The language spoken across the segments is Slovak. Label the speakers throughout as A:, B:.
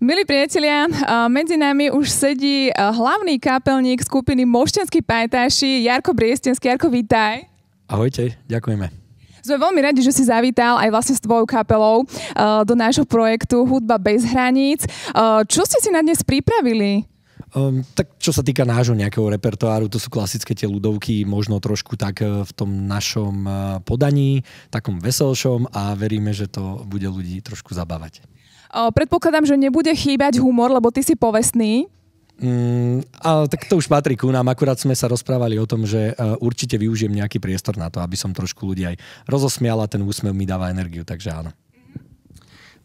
A: Milí priatelia, medzi nami už sedí hlavný kapelník skupiny Mošťanskí pajtáši, Jarko Briestenský. Jarko, vítaj.
B: Ahojte, ďakujeme.
A: Sme veľmi radi, že si zavítal aj vlastne s tvojou kapelou do nášho projektu Hudba bez hraníc. Čo ste si na dnes pripravili?
B: Tak čo sa týka nášho nejakého repertoáru, to sú klasické tie ľudovky, možno trošku tak v tom našom podaní, takom veselšom, a veríme, že to bude ľudí trošku zabávať.
A: Predpokladám, že nebude chýbať humor, lebo ty si povestný.
B: Ale tak to už patrí ku nám. Akurát sme sa rozprávali o tom, že určite využijem nejaký priestor na to, aby som trošku ľudí aj rozosmial, a ten úsmev mi dáva energiu, takže áno.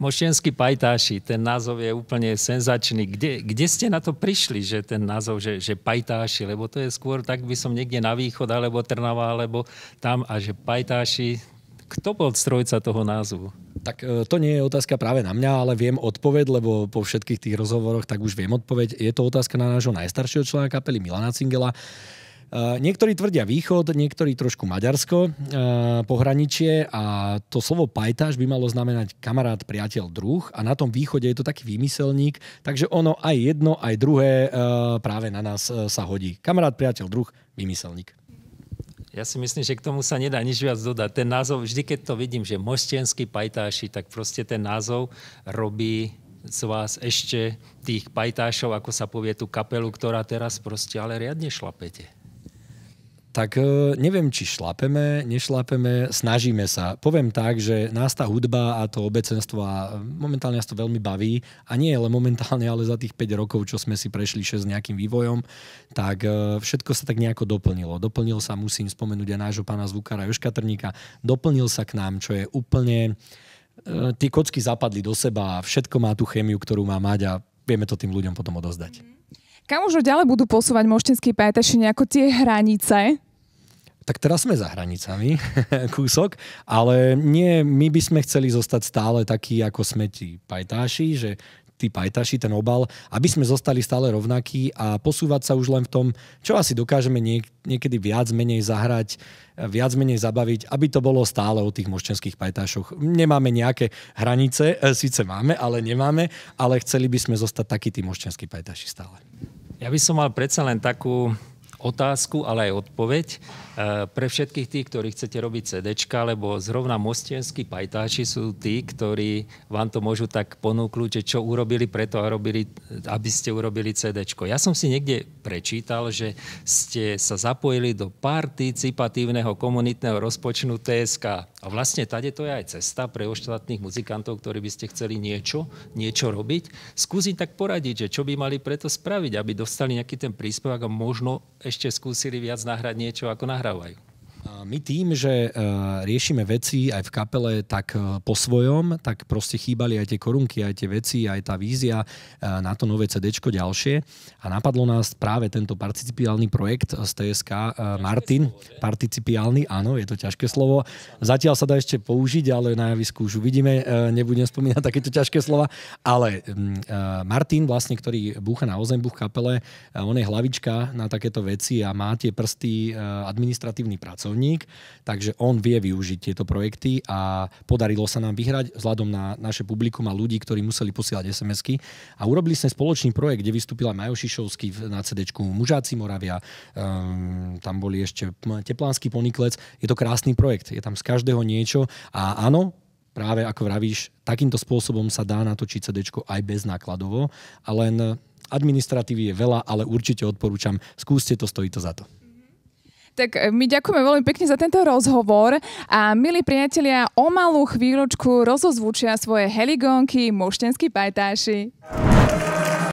C: Mošťanskí pajtáši, ten názov je úplne senzačný. Kde ste na to prišli, že ten názov, že pajtáši? Lebo to je skôr, tak by som niekde na východ, alebo Trnava, alebo tam, a že pajtáši. Kto bol strojca toho názvu?
B: Tak to nie je otázka práve na mňa, ale viem odpoveď, lebo po všetkých tých rozhovoroch tak už viem odpoveď. Je to otázka na nášho najstaršieho člena kapely, Milana Cingela. Niektorí tvrdia východ, niektorí trošku Maďarsko, pohraničie, a to slovo pajtáš by malo znamenať kamarát, priateľ, druh, a na tom východe je to taký výmyselník, takže ono aj jedno, aj druhé práve na nás sa hodí. Kamarát, priateľ, druh, výmyselník.
C: Ja si myslím, že k tomu sa nedá nič viac dodať. Ten názov, vždy keď to vidím, že Mošťanskí pajtáši, tak proste ten názov robí z vás ešte tých pajtášov, ako sa povie, tú kapelu, ktorá teraz proste ale riadne šlapete.
B: Tak neviem, či šlapeme, nešlapeme, snažíme sa. Poviem tak, že nás tá hudba a to obecenstvo, a momentálne nás to veľmi baví, a nie len momentálne, ale za tých 5 rokov, čo sme si prešli 6 nejakým vývojom, tak všetko sa tak nejako doplnilo. Doplnil sa, musím spomenúť aj nášho pána zvukára Jožka Trníka, doplnil sa k nám, čo je úplne... Tie kocky zapadli do seba, všetko má tú chémiu, ktorú má mať, a vieme to tým ľuďom potom odozdať.
A: Kam už ďalej budú posúvať Mošťanskí pajtáši nejako tie hranice?
B: Tak teraz sme za hranicami, kúsok, ale nie, my by sme chceli zostať stále takí, ako sme tí pajtáši, že tí pajtáši, ten obal, aby sme zostali stále rovnakí a posúvať sa už len v tom, čo asi dokážeme niekedy viac menej zahrať, viac menej zabaviť, aby to bolo stále o tých mošťanských pajtášoch. Nemáme nejaké hranice, síce máme, ale nemáme, ale chceli by sme zostať takí tí mošťanskí pajtáši stále.
C: Ja by som mal predsa len takú otázku, ale aj odpoveď pre všetkých tých, ktorí chcete robiť CDčka, lebo zrovna Mošťanskí pajtáši sú tí, ktorí vám to môžu tak ponúknuť, že čo urobili preto, aby ste urobili CDčko. Ja som si niekde prečítal, že ste sa zapojili do participatívneho komunitného rozpočtu TSK. A vlastne tady to je aj cesta pre ostatných muzikantov, ktorí by ste chceli niečo robiť. Skúsiť tak poradiť, že čo by mali preto spraviť, aby dostali nejaký ten príspevok a možno ešte skúsili viac nahrať niečo, ako nahrávajú.
B: My tým, že riešime veci aj v kapele tak po svojom, tak proste chýbali aj tie korunky, aj tie veci, aj tá vízia na to nové CDčko ďalšie. A napadlo nás práve tento participiálny projekt z TSK Martin. Participiálny, áno, je to ťažké slovo. Zatiaľ sa dá ešte použiť, ale na javisku už uvidíme. Nebudem spomínať takéto ťažké slova. Ale Martin, vlastne, ktorý búcha na ozembuch v kapele, on je hlavička na takéto veci a má tie prsty administratívny pracovník. Takže on vie využiť tieto projekty a podarilo sa nám vyhrať vzhľadom na naše publikum a ľudí, ktorí museli posielať SMS-ky. A urobili sme spoločný projekt, kde vystúpila Majo Šišovský na CD-čku, Mužáci Moravia, tam boli ešte Teplánsky Poniklec. Je to krásny projekt, je tam z každého niečo a áno, práve ako vravíš, takýmto spôsobom sa dá natočiť CD-čko aj beznákladovo, a len administratívy je veľa, ale určite odporúčam, skúste to, stojí to za to.
A: Tak my ďakujeme veľmi pekne za tento rozhovor a milí priatelia, o malú chvíľočku rozozvučia svoje heligónky Mošťanskí pajtáši.